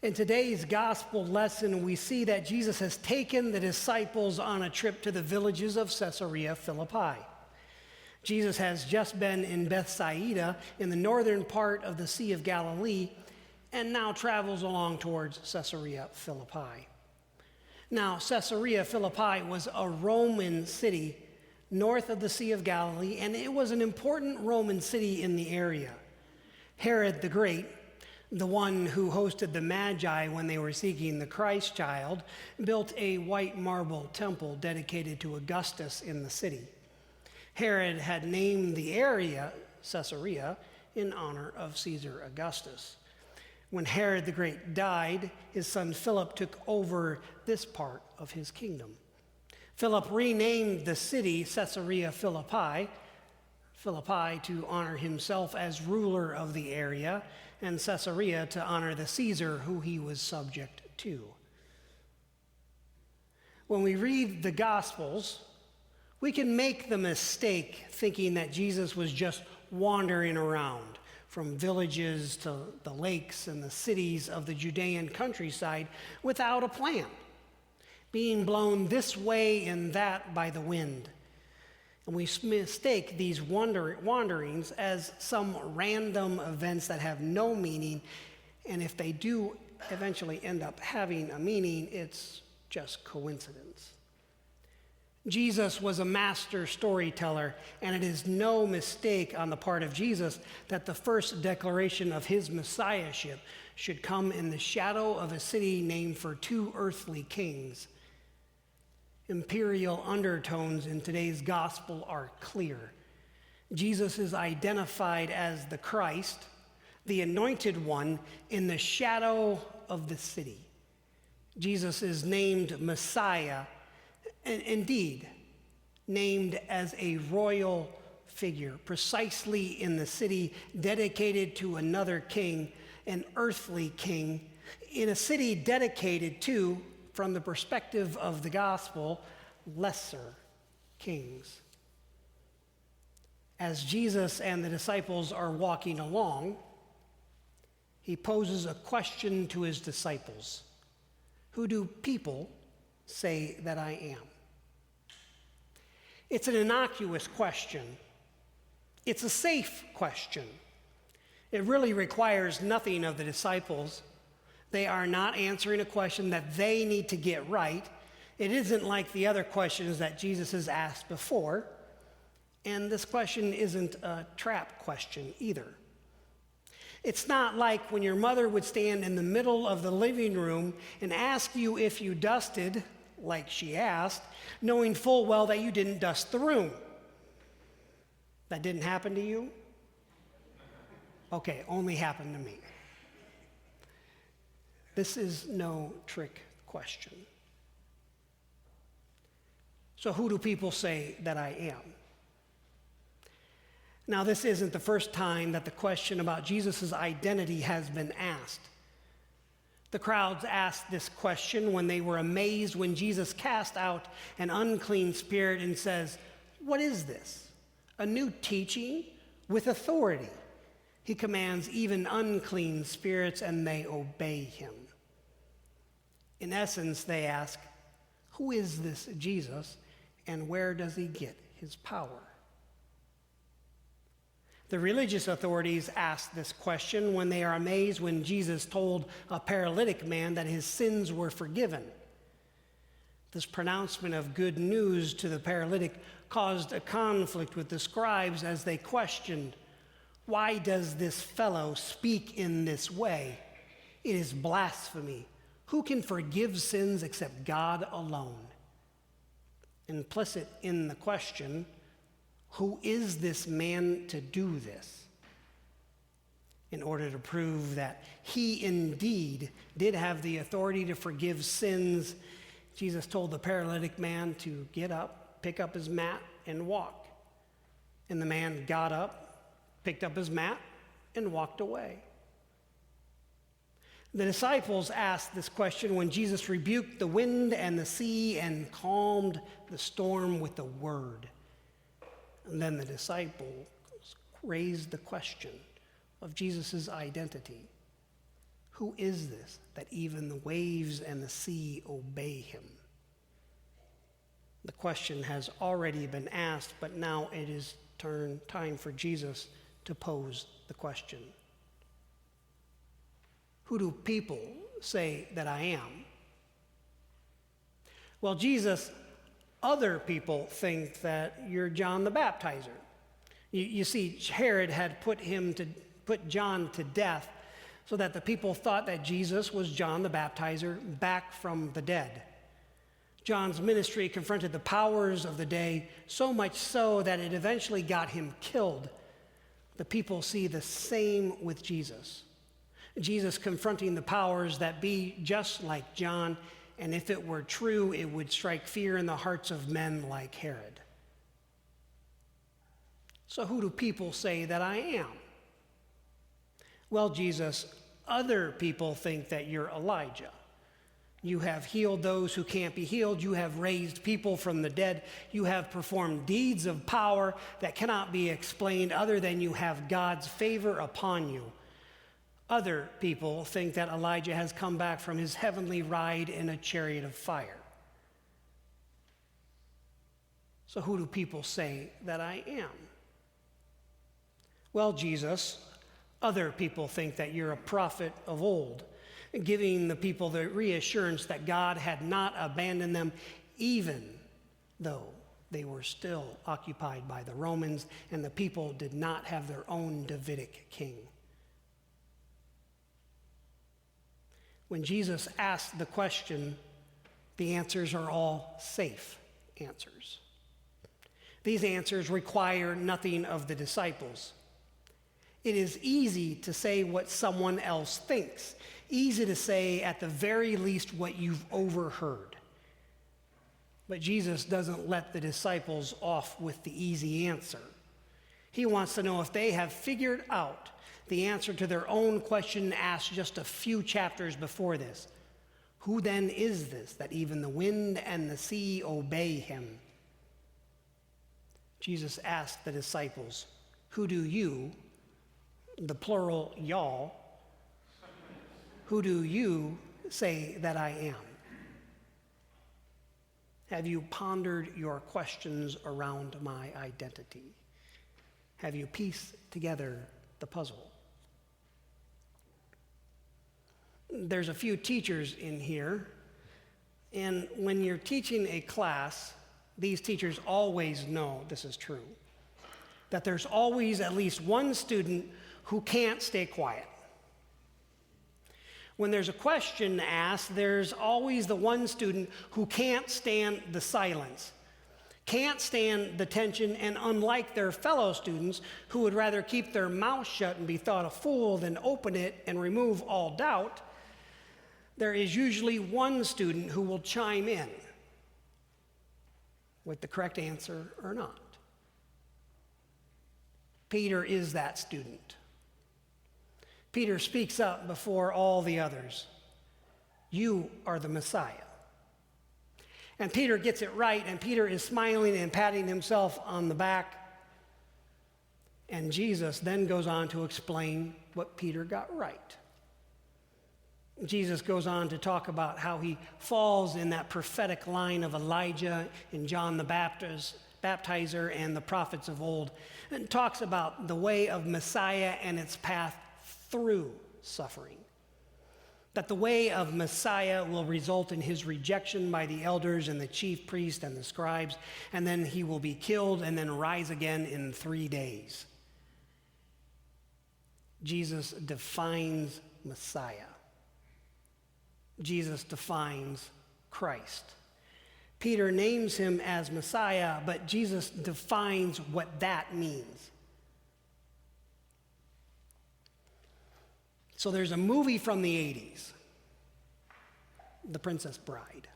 In today's gospel lesson, we see that Jesus has taken the disciples on a trip to the villages of Caesarea Philippi. Jesus has just been in Bethsaida in the northern part of the Sea of Galilee and now travels along towards Caesarea Philippi. Now, Caesarea Philippi was a Roman city north of the Sea of Galilee, and it was an important Roman city in the area. Herod the Great, the one who hosted the Magi when they were seeking the Christ child, built a white marble temple dedicated to Augustus in the city. Herod had named the area Caesarea in honor of Caesar Augustus. When Herod the Great died, his son Philip took over this part of his kingdom. Philip renamed the city Caesarea Philippi to honor himself as ruler of the area, and Caesarea to honor the Caesar who he was subject to. When we read the Gospels, we can make the mistake thinking that Jesus was just wandering around from villages to the lakes and the cities of the Judean countryside without a plan, being blown this way and that by the wind. And we mistake these wanderings as some random events that have no meaning, and if they do eventually end up having a meaning, it's just coincidence. Jesus was a master storyteller, and it is no mistake on the part of Jesus that the first declaration of his messiahship should come in the shadow of a city named for two earthly kings. Imperial undertones in today's gospel are clear. Jesus is identified as the Christ, the anointed one, in the shadow of the city. Jesus is named Messiah, and indeed named as a royal figure, precisely in the city dedicated to another king, an earthly king, in a city dedicated to, from the perspective of the gospel, lesser kings. As Jesus and the disciples are walking along, he poses a question to his disciples. Who do people say that I am? It's an innocuous question. It's a safe question. It really requires nothing of the disciples. They are not answering a question that they need to get right. It isn't like the other questions that Jesus has asked before. And this question isn't a trap question either. It's not like when your mother would stand in the middle of the living room and ask you if you dusted, like she asked, knowing full well that you didn't dust the room. That didn't happen to you? Okay, only happened to me. This is no trick question. So who do people say that I am? Now, this isn't the first time that the question about Jesus' identity has been asked. The crowds asked this question when they were amazed when Jesus cast out an unclean spirit and says, "What is this? A new teaching with authority. He commands even unclean spirits and they obey him." In essence, they ask, who is this Jesus and where does he get his power? The religious authorities ask this question when they are amazed when Jesus told a paralytic man that his sins were forgiven. This pronouncement of good news to the paralytic caused a conflict with the scribes as they questioned, "Why does this fellow speak in this way? It is blasphemy. Who can forgive sins except God alone?" Implicit in the question, who is this man to do this? In order to prove that he indeed did have the authority to forgive sins, Jesus told the paralytic man to get up, pick up his mat, and walk. And the man got up, picked up his mat, and walked away. The disciples asked this question when Jesus rebuked the wind and the sea and calmed the storm with a word. And then the disciples raised the question of Jesus' identity. Who is this that even the waves and the sea obey him? The question has already been asked, but now it is time for Jesus to pose the question. Who do people say that I am? Well, Jesus, other people think that you're John the Baptizer. You see, Herod had put John to death so that the people thought that Jesus was John the Baptizer back from the dead. John's ministry confronted the powers of the day, so much so that it eventually got him killed. The people see the same with Jesus. Jesus confronting the powers that be, just like John, and if it were true, it would strike fear in the hearts of men like Herod. So who do people say that I am? Well, Jesus, other people think that you're Elijah. You have healed those who can't be healed. You have raised people from the dead. You have performed deeds of power that cannot be explained other than you have God's favor upon you. Other people think that Elijah has come back from his heavenly ride in a chariot of fire. So who do people say that I am? Well, Jesus, other people think that you're a prophet of old, giving the people the reassurance that God had not abandoned them, even though they were still occupied by the Romans and the people did not have their own Davidic king. When Jesus asked the question, the answers are all safe answers. These answers require nothing of the disciples. It is easy to say what someone else thinks, easy to say at the very least what you've overheard. But Jesus doesn't let the disciples off with the easy answer. He wants to know if they have figured out the answer to their own question asked just a few chapters before this. Who then is this that even the wind and the sea obey him? Jesus asked the disciples, who do you, the plural y'all, who do you say that I am? Have you pondered your questions around my identity? Have you pieced together the puzzle? There's a few teachers in here, and when you're teaching a class, these teachers always know this is true, that there's always at least one student who can't stay quiet. When there's a question asked, there's always the one student who can't stand the silence, can't stand the tension, and unlike their fellow students who would rather keep their mouth shut and be thought a fool than open it and remove all doubt, there is usually one student who will chime in with the correct answer or not. Peter is that student. Peter speaks up before all the others. You are the Messiah. And Peter gets it right, and Peter is smiling and patting himself on the back. And Jesus then goes on to explain what Peter got right. Jesus goes on to talk about how he falls in that prophetic line of Elijah and John the Baptizer and the prophets of old, and talks about the way of Messiah and its path through suffering. That the way of Messiah will result in his rejection by the elders and the chief priests and the scribes, and then he will be killed and then rise again in 3 days. Jesus defines Messiah. Jesus defines Christ. Peter names him as Messiah, but Jesus defines what that means. So there's a movie from the 80s, The Princess Bride.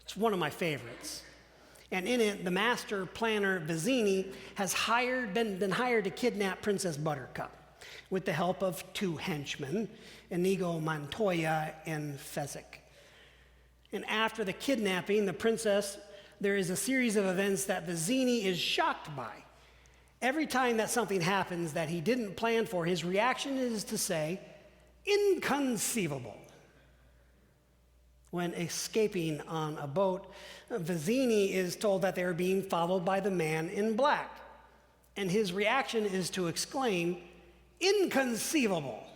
It's one of my favorites. And in it, the master planner, Vizzini, has been hired to kidnap Princess Buttercup with the help of 2 henchmen, Inigo Montoya and Fezzik. And after the kidnapping, the princess, there is a series of events that Vizzini is shocked by. Every time that something happens that he didn't plan for, his reaction is to say, Inconceivable. When escaping on a boat, Vizzini is told that they're being followed by the man in black. And his reaction is to exclaim, "Inconceivable!"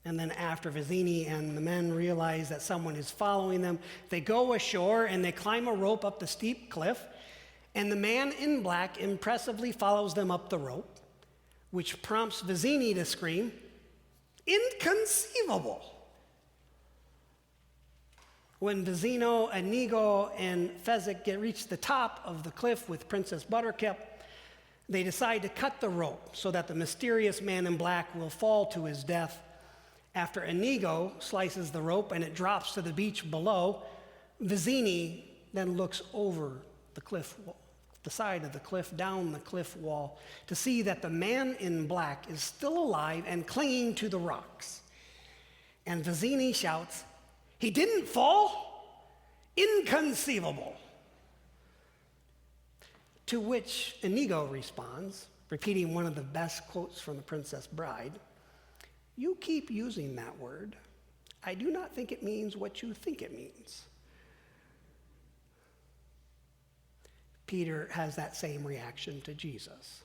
And then after Vizzini and the men realize that someone is following them, they go ashore and they climb a rope up the steep cliff, and the man in black impressively follows them up the rope, which prompts Vizzini to scream, "Inconceivable!" When Vizzino, Inigo, and Fezzik reach the top of the cliff with Princess Buttercup, they decide to cut the rope so that the mysterious man in black will fall to his death. After Inigo slices the rope and it drops to the beach below, Vizzini then looks over the cliff wall, the side of the cliff, down the cliff wall, to see that the man in black is still alive and clinging to the rocks. And Vizzini shouts, "He didn't fall? Inconceivable!" To which Inigo responds, repeating one of the best quotes from The Princess Bride, "You keep using that word. I do not think it means what you think it means." Peter has that same reaction to Jesus.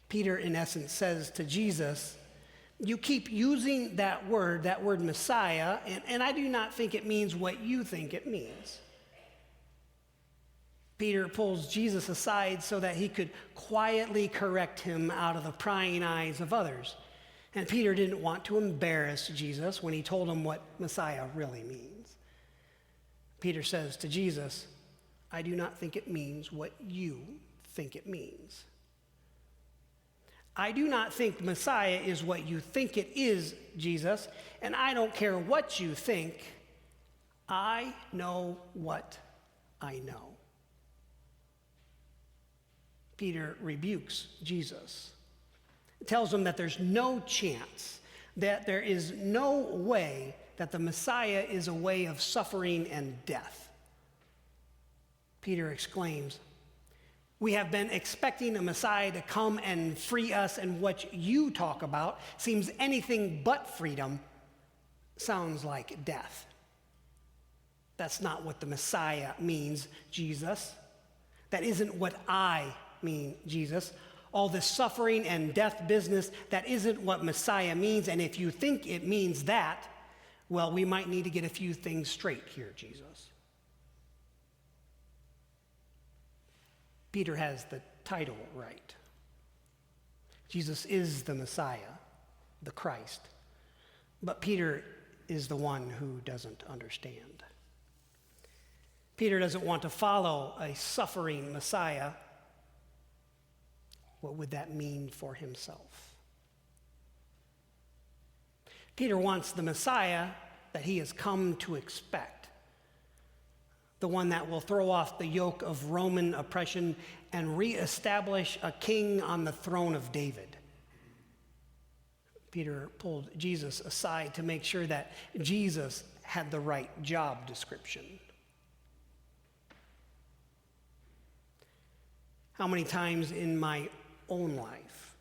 Peter, in essence, says to Jesus, "You keep using that word Messiah, and I do not think it means what you think it means." Peter pulls Jesus aside so that he could quietly correct him out of the prying eyes of others. And Peter didn't want to embarrass Jesus when he told him what Messiah really means. Peter says to Jesus, "I do not think it means what you think it means. I do not think Messiah is what you think it is, Jesus, and I don't care what you think. I know what I know." Peter rebukes Jesus. Tells him that there's no chance, that there is no way that the Messiah is a way of suffering and death. Peter exclaims, "We have been expecting a Messiah to come and free us, and what you talk about seems anything but freedom, sounds like death. That's not what the Messiah means, Jesus. That isn't what I mean, Jesus. All this suffering and death business, that isn't what Messiah means, and if you think it means that, well, we might need to get a few things straight here, Jesus." Peter has the title right. Jesus is the Messiah, the Christ, but Peter is the one who doesn't understand. Peter doesn't want to follow a suffering Messiah. What would that mean for himself? Peter wants the Messiah that he has come to expect, the one that will throw off the yoke of Roman oppression and reestablish a king on the throne of David. Peter pulled Jesus aside to make sure that Jesus had the right job description. How many times in my own life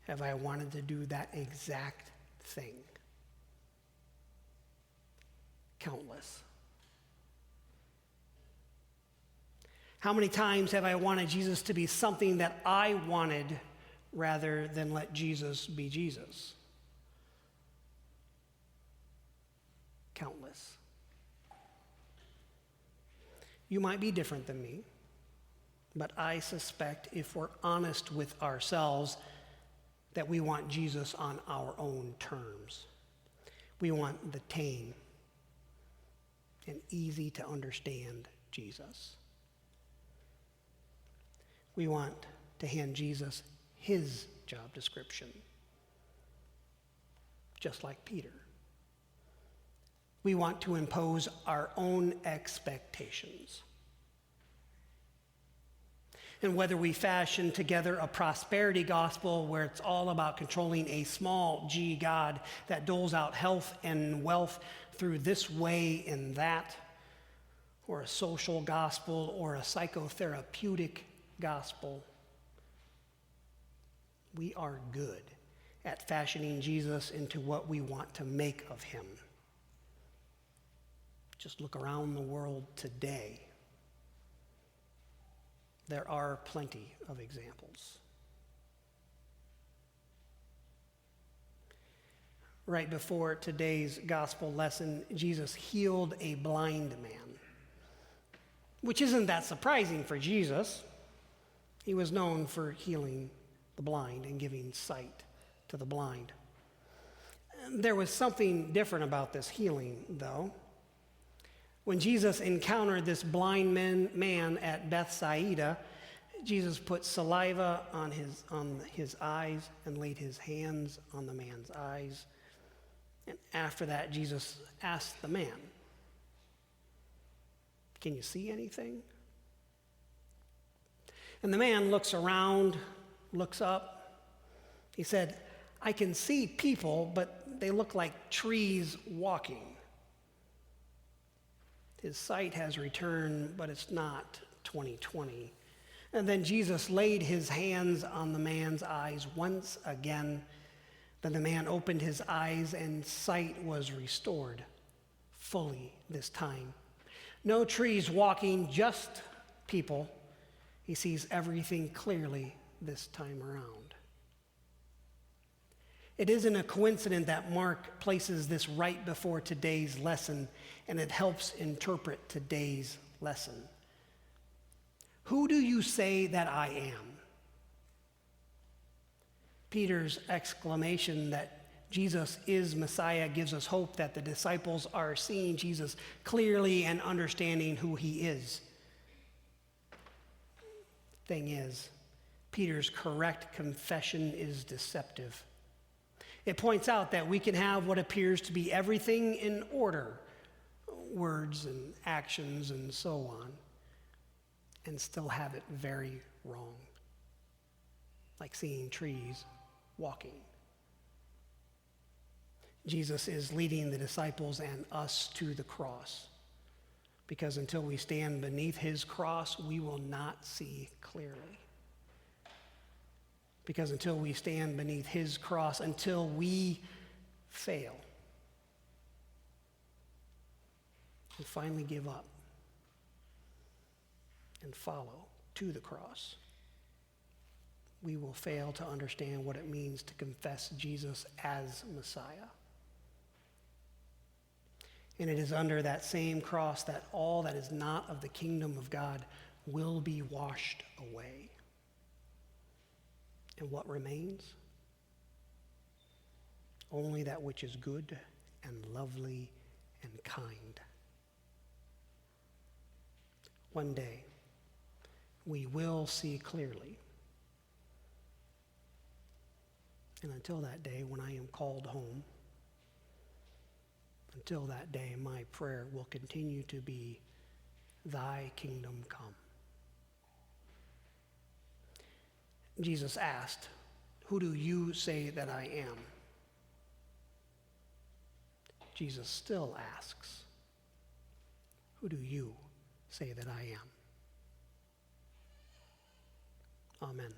have I wanted to do that exact thing? Countless. How many times have I wanted Jesus to be something that I wanted rather than let Jesus be Jesus? Countless. You might be different than me, but I suspect if we're honest with ourselves that we want Jesus on our own terms. We want the tame and easy to understand Jesus. We want to hand Jesus his job description, just like Peter. We want to impose our own expectations. And whether we fashion together a prosperity gospel where it's all about controlling a small g God that doles out health and wealth through this way and that, or a social gospel or a psychotherapeutic gospel, we are good at fashioning Jesus into what we want to make of him. Just look around the world today. There are plenty of examples. Right before today's gospel lesson, Jesus healed a blind man, which isn't that surprising for Jesus. He was known for healing the blind and giving sight to the blind. There was something different about this healing, though. When Jesus encountered this blind man at Bethsaida, Jesus put saliva on his eyes and laid his hands on the man's eyes. And after that, Jesus asked the man, "Can you see anything?" And the man looks around, looks up. He said, "I can see people, but they look like trees walking." His sight has returned, but it's not 20/20. And then Jesus laid his hands on the man's eyes once again. Then the man opened his eyes and sight was restored, fully this time. No trees walking, just people. He sees everything clearly this time around. It isn't a coincidence that Mark places this right before today's lesson, and it helps interpret today's lesson. Who do you say that I am? Peter's exclamation that Jesus is Messiah gives us hope that the disciples are seeing Jesus clearly and understanding who he is. Thing is, Peter's correct confession is deceptive. It points out that we can have what appears to be everything in order, words and actions and so on, and still have it very wrong, like seeing trees walking. Jesus is leading the disciples and us to the cross, because until we stand beneath his cross, we will not see clearly. Because until we stand beneath his cross, until we fail and finally give up and follow to the cross, we will fail to understand what it means to confess Jesus as Messiah. And it is under that same cross that all that is not of the kingdom of God will be washed away. And what remains? Only that which is good and lovely and kind. One day, we will see clearly. And until that day, when I am called home, until that day, my prayer will continue to be, "Thy kingdom come." Jesus asked, "Who do you say that I am?" Jesus still asks, "Who do you say that I am?" Amen.